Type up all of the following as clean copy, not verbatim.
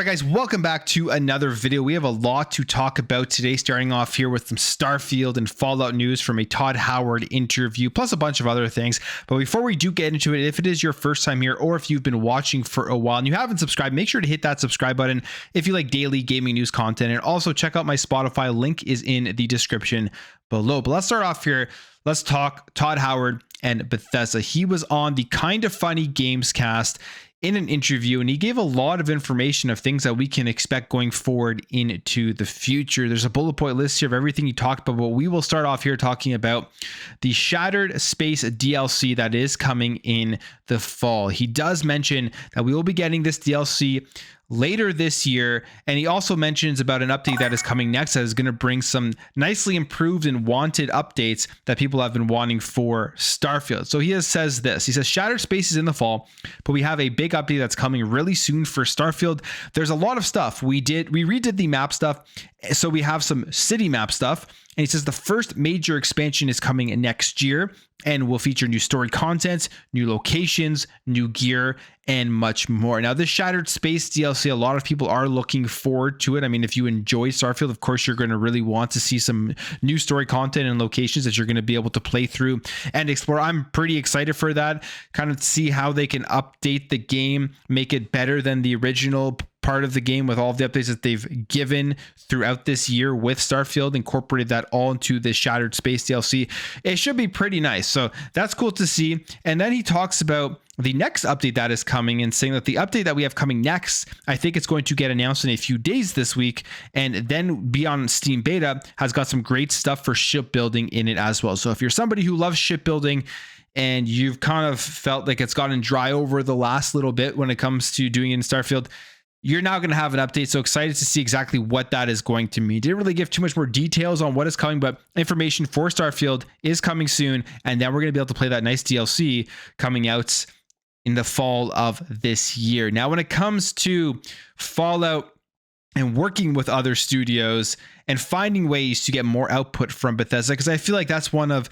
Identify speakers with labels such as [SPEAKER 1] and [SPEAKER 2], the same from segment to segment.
[SPEAKER 1] right, guys, welcome back to another video. We have a lot to talk about today, starting off here with some Starfield and Fallout news from a Todd Howard interview, plus a bunch of other things. But before we do get into it, if it is your first time here, or if you've been watching for a while and you haven't subscribed, make sure to hit that subscribe button if you like daily gaming news content. And also check out my Spotify. Link is in the description below. But let's start off here. Let's talk Todd Howard and Bethesda. He was on the Kinda Funny Games cast in an interview, and he gave a lot of information of things that we can expect going forward into the future. There's a bullet point list here of everything he talked about, but we will start off here talking about the Shattered Space DLC that is coming in the fall. He does mention that we will be getting this DLC later this year, and he also mentions about an update that is coming next that is going to bring some nicely improved and wanted updates that people have been wanting for Starfield. So he says this. He says Shattered Space is in the fall, but we have a big update that's coming really soon for Starfield. There's a lot of stuff. We redid the map stuff, so we have some city map stuff. And he says the first major expansion is coming next year and will feature new story content, new locations, new gear, and much more. Now, this Shattered Space DLC, a lot of people are looking forward to it. I mean, if you enjoy Starfield, of course, you're going to really want to see some new story content and locations that you're going to be able to play through and explore. I'm pretty excited for that, kind of see how they can update the game, make it better than the original part of the game with all of the updates that they've given throughout this year with Starfield, incorporated that all into the Shattered Space DLC. It should be pretty nice. So that's cool to see. And then he talks about the next update that is coming and saying that the update that we have coming next, I think it's going to get announced in a few days this week, and then be on Steam Beta, has got some great stuff for shipbuilding in it as well. So if you're somebody who loves shipbuilding and you've kind of felt like it's gotten dry over the last little bit when it comes to doing it in Starfield, you're now going to have an update. So excited to see exactly what that is going to mean. Didn't really give too much more details on what is coming, but information for Starfield is coming soon. And then we're going to be able to play that nice DLC coming out in the fall of this year. Now, when it comes to Fallout and working with other studios and finding ways to get more output from Bethesda, because I feel like that's one of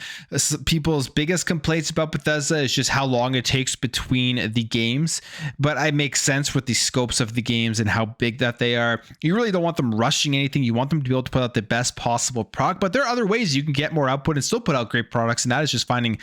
[SPEAKER 1] people's biggest complaints about Bethesda is just how long it takes between the games. But it makes sense with the scopes of the games and how big that they are. You really don't want them rushing anything. You want them to be able to put out the best possible product, but there are other ways you can get more output and still put out great products, and that is just finding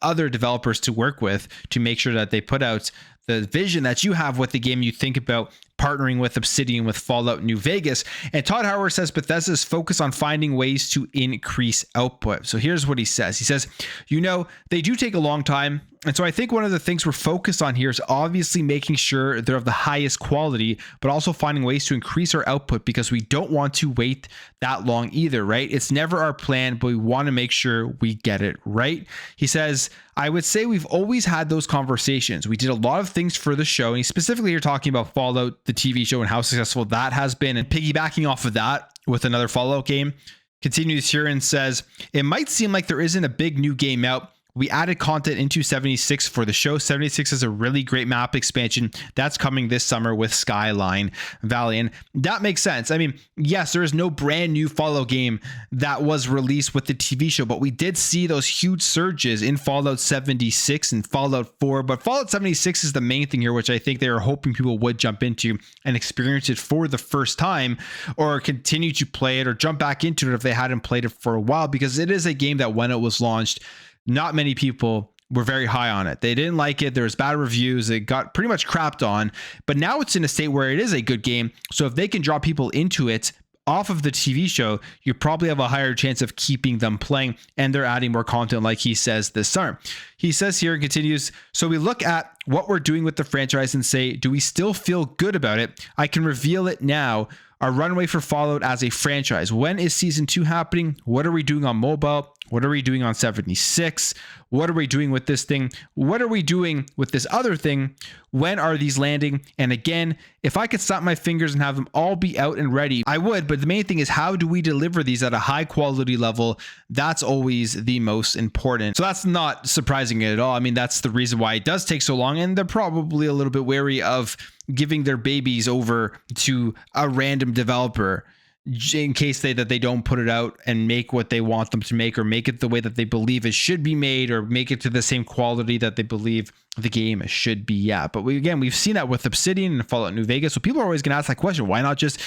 [SPEAKER 1] other developers to work with to make sure that they put out the vision that you have with the game. You think about partnering with Obsidian with Fallout New Vegas. And Todd Howard says Bethesda's focus on finding ways to increase output. So here's what he says. He says, they do take a long time. And so I think one of the things we're focused on here is obviously making sure they're of the highest quality, but also finding ways to increase our output, because we don't want to wait that long either, right? It's never our plan, but we want to make sure we get it right. He says, I would say we've always had those conversations. We did a lot of things for the show, and he's specifically here talking about Fallout, the TV show, and how successful that has been, and piggybacking off of that with another Fallout game. Continues here and says, it might seem like there isn't a big new game out. We added content into 76 for the show. 76 is a really great map expansion that's coming this summer with Skyline Valley. And that makes sense. I mean, yes, there is no brand new Fallout game that was released with the TV show, but we did see those huge surges in Fallout 76 and Fallout 4. But Fallout 76 is the main thing here, which I think they are hoping people would jump into and experience it for the first time, or continue to play it or jump back into it if they hadn't played it for a while, because it is a game that when it was launched, not many people were very high on it. They didn't like it. There was bad reviews. It got pretty much crapped on, but now it's in a state where it is a good game. So if they can draw people into it off of the TV show, you probably have a higher chance of keeping them playing, and they're adding more content like he says this summer. He says here, continues, so we look at what we're doing with the franchise and say, do we still feel good about it? I can reveal it now. Our runway for Fallout as a franchise. When is season 2 happening? What are we doing on mobile? What are we doing on 76? What are we doing with this thing? What are we doing with this other thing? When are these landing? And again, if I could snap my fingers and have them all be out and ready, I would. But the main thing is, how do we deliver these at a high quality level? That's always the most important. So that's not surprising at all. I mean, that's the reason why it does take so long. And they're probably a little bit wary of giving their babies over to a random developer in case they don't put it out and make what they want them to make, or make it the way that they believe it should be made, or make it to the same quality that they believe the game should be at. But we've seen that with Obsidian and Fallout New Vegas. So people are always going to ask that question: why not just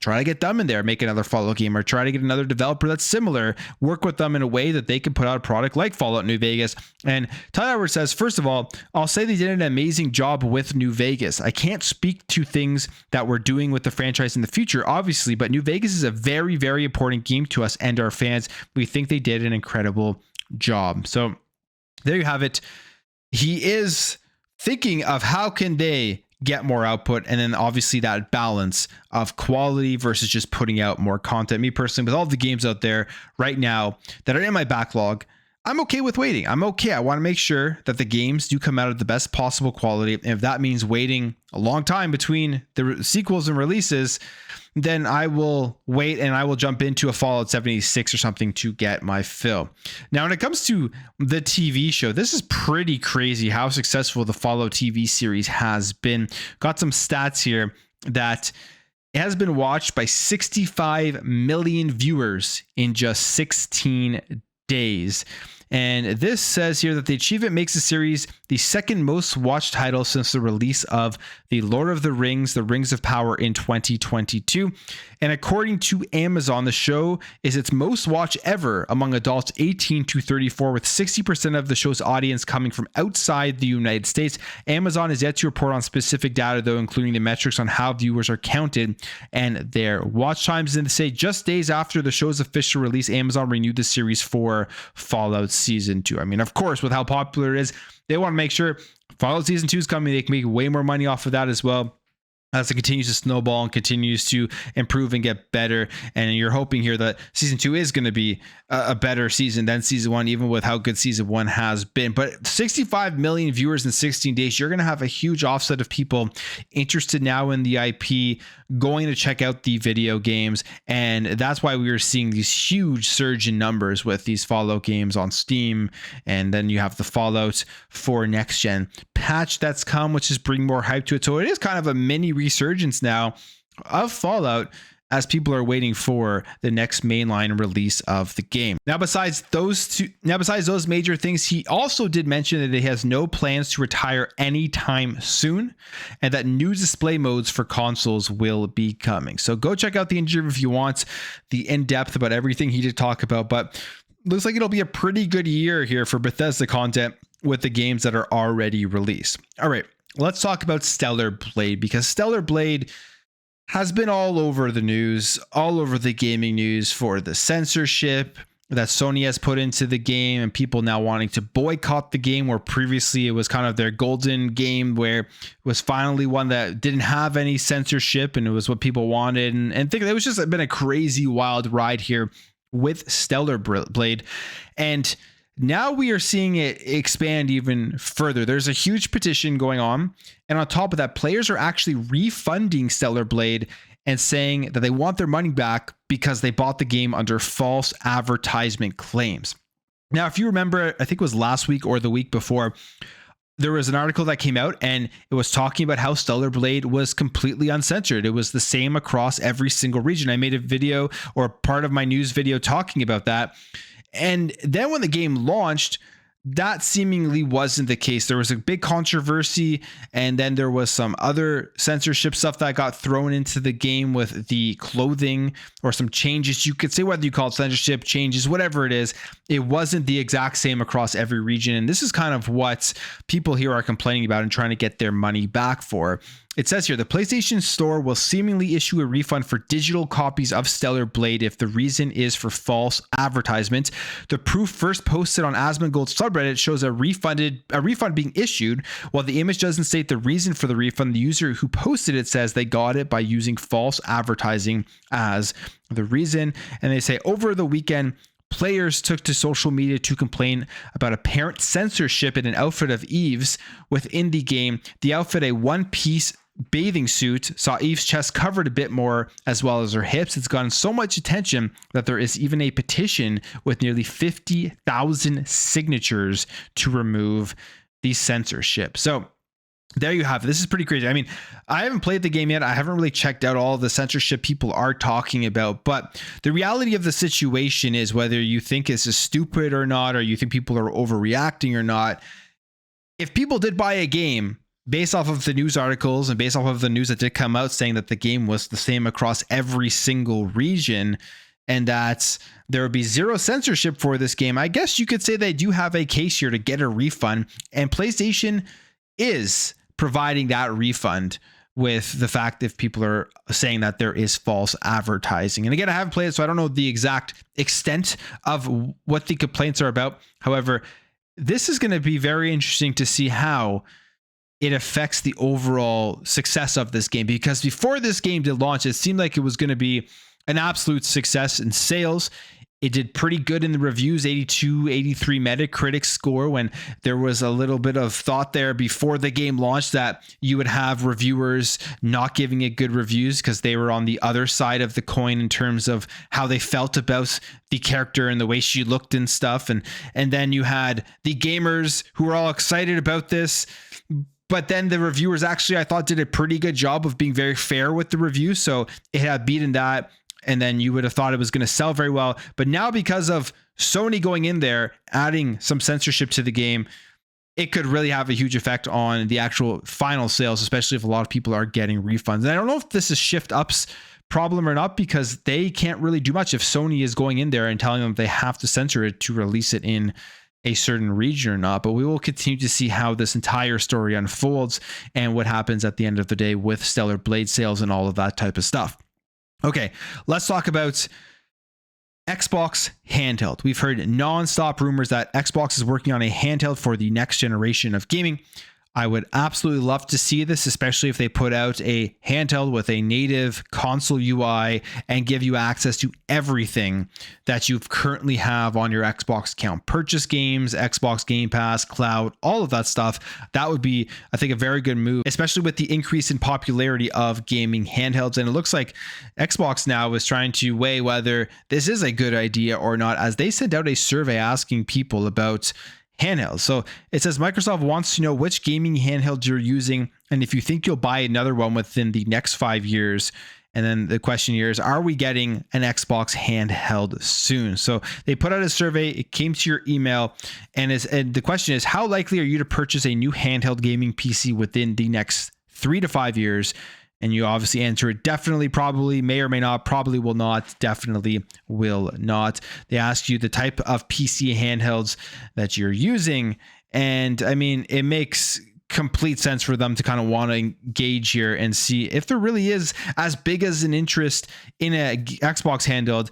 [SPEAKER 1] try to get them in there, make another Fallout game, or try to get another developer that's similar, work with them in a way that they can put out a product like Fallout New Vegas? And Todd Howard says, first of all, I'll say they did an amazing job with New Vegas. I can't speak to things that we're doing with the franchise in the future, obviously, but New Vegas is a very, very important game to us and our fans. We think they did an incredible job. So there you have it. He is thinking of how can they get more output, and then obviously that balance of quality versus just putting out more content. Me personally, with all the games out there right now that are in my backlog, I'm okay with waiting. I'm okay. I want to make sure that the games do come out at the best possible quality. And if that means waiting a long time between the sequels and releases, then I will wait and I will jump into a Fallout 76 or something to get my fill. Now, when it comes to the TV show, this is pretty crazy how successful the Fallout TV series has been. Got some stats here that it has been watched by 65 million viewers in just 16 days. And this says here that the achievement makes the series the second most watched title since the release of The Lord of the Rings, The Rings of Power in 2022. And according to Amazon, the show is its most watched ever among adults 18 to 34, with 60% of the show's audience coming from outside the United States. Amazon is yet to report on specific data, though, including the metrics on how viewers are counted and their watch times. And they say just days after the show's official release, Amazon renewed the series for Fallout Season 2. I mean, of course, with how popular it is, they want to make sure Fallout Season 2 is coming. They can make way more money off of that as well, as it continues to snowball and continues to improve and get better. And you're hoping here that Season 2 is going to be a better season than Season 1, even with how good Season 1 has been. But 65 million viewers in 16 days, you're going to have a huge offset of people interested now in the IP, going to check out the video games. And that's why we are seeing these huge surge in numbers with these Fallout games on Steam. And then you have the Fallout 4 Next Gen patch that's come, which is bringing more hype to it. So it is kind of a mini resurgence now of Fallout, as people are waiting for the next mainline release of the game. Now, besides those major things, he also did mention that he has no plans to retire anytime soon, and that new display modes for consoles will be coming. So go check out the interview if you want the in-depth about everything he did talk about. But looks like it'll be a pretty good year here for Bethesda content with the games that are already released. All right, let's talk about Stellar Blade, because Stellar Blade has been all over the news, all over the gaming news, for the censorship that Sony has put into the game, and people now wanting to boycott the game, where previously it was kind of their golden game, where it was finally one that didn't have any censorship and it was what people wanted. And think it was just been a crazy wild ride here with Stellar Blade. And now we are seeing it expand even further. There's a huge petition going on. And on top of that, players are actually refunding Stellar Blade and saying that they want their money back because they bought the game under false advertisement claims. Now, if you remember, I think it was last week or the week before, there was an article that came out and it was talking about how Stellar Blade was completely uncensored. It was the same across every single region. I made a video, or part of my news video, talking about that. And then when the game launched, that seemingly wasn't the case. There was a big controversy, and then there was some other censorship stuff that got thrown into the game with the clothing, or some changes. You could say whether you call it censorship, changes, whatever it is. It wasn't the exact same across every region. And this is kind of what people here are complaining about and trying to get their money back for. It says here, the PlayStation Store will seemingly issue a refund for digital copies of Stellar Blade if the reason is for false advertisement. The proof first posted on Asmongold's subreddit shows a refund being issued. While the image doesn't state the reason for the refund, the user who posted it says they got it by using false advertising as the reason. And they say, over the weekend, players took to social media to complain about apparent censorship in an outfit of Eve's within the game. The outfit, a one-piece bathing suit, saw Eve's chest covered a bit more, as well as her hips. It's gotten so much attention that there is even a petition with nearly 50,000 signatures to remove the censorship. So there you have it. This is pretty crazy. I mean, I haven't played the game yet. I haven't really checked out all the censorship people are talking about, but the reality of the situation is, whether you think this is stupid or not, or you think people are overreacting or not, if people did buy a game based off of the news articles and based off of the news that did come out saying that the game was the same across every single region, and that there would be zero censorship for this game, I guess you could say they do have a case here to get a refund. And PlayStation is providing that refund with the fact if people are saying that there is false advertising. And again, I haven't played it, so I don't know the exact extent of what the complaints are about. However, this is going to be very interesting to see how it affects the overall success of this game, because before this game did launch, it seemed like it was going to be an absolute success in sales. It did pretty good in the reviews, 82, 83 Metacritic score, when there was a little bit of thought there before the game launched that you would have reviewers not giving it good reviews because they were on the other side of the coin in terms of how they felt about the character and the way she looked and stuff. And then you had the gamers who were all excited about this. But then the reviewers actually, I thought, did a pretty good job of being very fair with the review. So it had beaten that. And then you would have thought it was going to sell very well. But now, because of Sony going in there, adding some censorship to the game, it could really have a huge effect on the actual final sales, especially if a lot of people are getting refunds. And I don't know if this is Shift Up's problem or not, because they can't really do much if Sony is going in there and telling them they have to censor it to release it in a certain region or not. But we will continue to see how this entire story unfolds and what happens at the end of the day with Stellar Blade sales and all of that type of stuff. Okay, let's talk about Xbox Handheld. We've heard nonstop rumors that Xbox is working on a handheld for the next generation of gaming. I would absolutely love to see this, especially if they put out a handheld with a native console UI and give you access to everything that you currently have on your Xbox account. Purchase games, Xbox Game Pass, cloud, all of that stuff. That would be, I think, a very good move, especially with the increase in popularity of gaming handhelds. And it looks like Xbox now is trying to weigh whether this is a good idea or not, as they sent out a survey asking people about handhelds. So it says Microsoft wants to know which gaming handheld you're using and if you think you'll buy another one within the next 5 years. And then the question here is, are we getting an Xbox handheld soon? So they put out a survey, it came to your email, and the question is, how likely are you to purchase a new handheld gaming PC within the next 3 to 5 years? And you obviously answer it definitely, probably, may or may not, probably will not, definitely will not. They ask you the type of PC handhelds that you're using. And I mean, it makes complete sense for them to kind of want to engage here and see if there really is as big as an interest in a Xbox handheld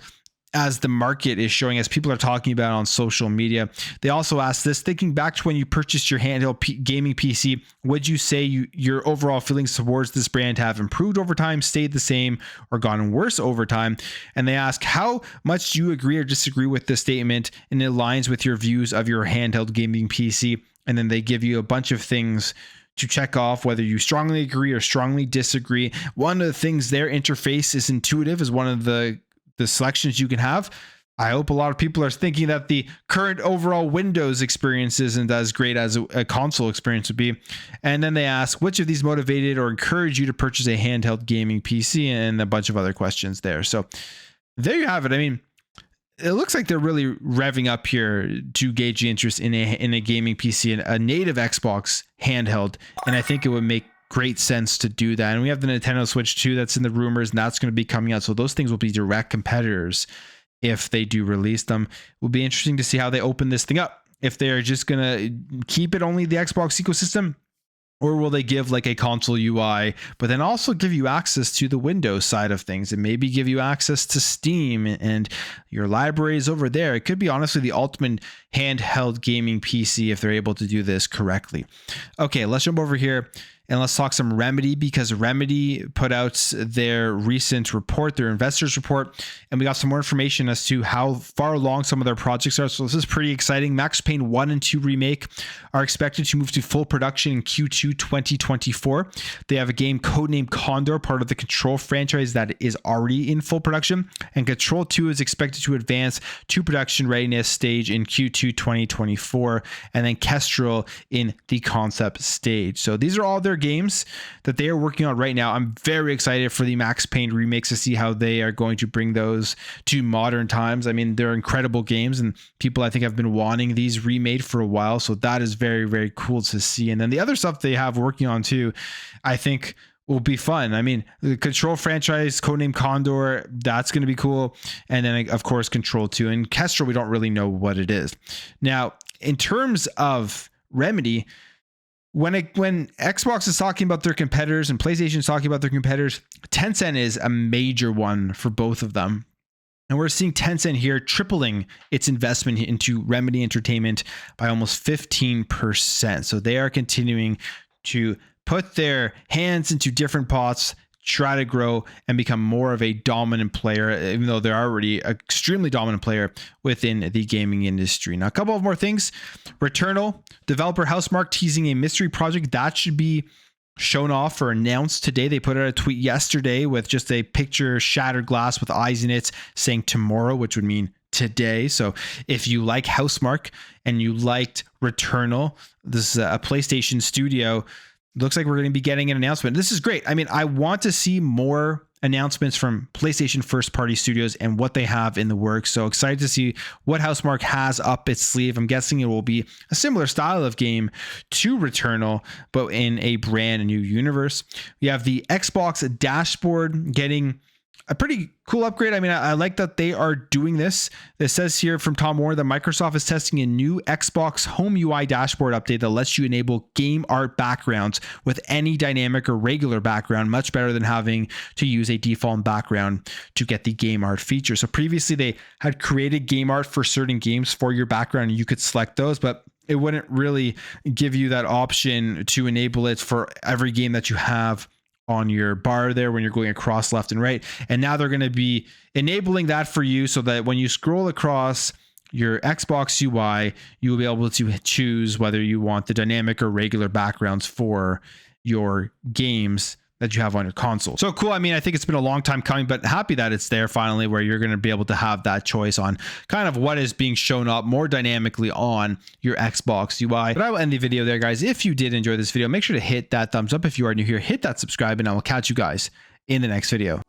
[SPEAKER 1] as the market is showing, as people are talking about on social media. They also asked this, thinking back to when you purchased your handheld gaming PC, would you say your overall feelings towards this brand have improved over time, stayed the same, or gotten worse over time? And they ask, how much do you agree or disagree with this statement, and it aligns with your views of your handheld gaming PC? And then they give you a bunch of things to check off whether you strongly agree or strongly disagree. One of the things, their interface is intuitive, is one of the selections you can have. I hope a lot of people are thinking that the current overall Windows experience isn't as great as a console experience would be. And then they ask, which of these motivated or encouraged you to purchase a handheld gaming PC, and a bunch of other questions there. So there you have it. I mean, it looks like they're really revving up here to gauge the interest in a gaming PC and a native Xbox handheld. And I think it would make great sense to do that. And we have the Nintendo Switch 2 that's in the rumors, and that's going to be coming out. So those things will be direct competitors if they do release them. It will be interesting to see how they open this thing up. If they're just going to keep it only the Xbox ecosystem, or will they give like a console UI, but then also give you access to the Windows side of things, and maybe give you access to Steam and your libraries over there? It could be honestly the ultimate handheld gaming PC if they're able to do this correctly. Okay, let's jump over here And let's talk some Remedy, because Remedy put out their recent report, their investors report, and we got some more information as to how far along some of their projects are. So this is pretty exciting. Max Payne 1 and 2 remake are expected to move to full production in Q2 2024. They have a game codenamed Condor, part of the Control franchise, that is already in full production, and Control 2 is expected to advance to production readiness stage in Q2 2024, and then Kestrel in the concept stage. So these are all their games that they are working on right now. I'm very excited for the Max Payne remakes to see how they are going to bring those to modern times. I mean, they're incredible games, and people I think have been wanting these remade for a while. So that is very, very cool to see. And then the other stuff they have working on too, I think will be fun. I mean, the Control franchise, codename Condor, that's going to be cool. And then of course, Control 2 and Kestrel, we don't really know what it is. Now, in terms of Remedy, when Xbox is talking about their competitors and PlayStation is talking about their competitors, Tencent is a major one for both of them. And we're seeing Tencent here tripling its investment into Remedy Entertainment by almost 15%. So they are continuing to put their hands into different pots, try to grow and become more of a dominant player, even though they're already an extremely dominant player within the gaming industry. Now, a couple of more things. Returnal, developer Housemarque teasing a mystery project that should be shown off or announced today. They put out a tweet yesterday with just a picture, shattered glass with eyes in it, saying tomorrow, which would mean today. So if you like Housemarque and you liked Returnal, this is a PlayStation studio, looks like we're going to be getting an announcement. This is great. I mean, I want to see more announcements from PlayStation first party studios and what they have in the works. So excited to see what Housemarque has up its sleeve. I'm guessing it will be a similar style of game to Returnal, but in a brand new universe. We have the Xbox dashboard getting a pretty cool upgrade. I mean, I like that they are doing this. It says here from Tom Warner that Microsoft is testing a new Xbox Home UI dashboard update that lets you enable game art backgrounds with any dynamic or regular background, much better than having to use a default background to get the game art feature. So previously they had created game art for certain games for your background, and you could select those, but it wouldn't really give you that option to enable it for every game that you have on your bar there when you're going across left and right. And now they're going to be enabling that for you so that when you scroll across your Xbox UI, you will be able to choose whether you want the dynamic or regular backgrounds for your games that you have on your console. So cool. I mean, I think it's been a long time coming, but happy that it's there finally, where you're going to be able to have that choice on kind of what is being shown up more dynamically on your Xbox UI. But I will end the video there, guys. If you did enjoy this video, make sure to hit that thumbs up. If you are new here, hit that subscribe, and I will catch you guys in the next video.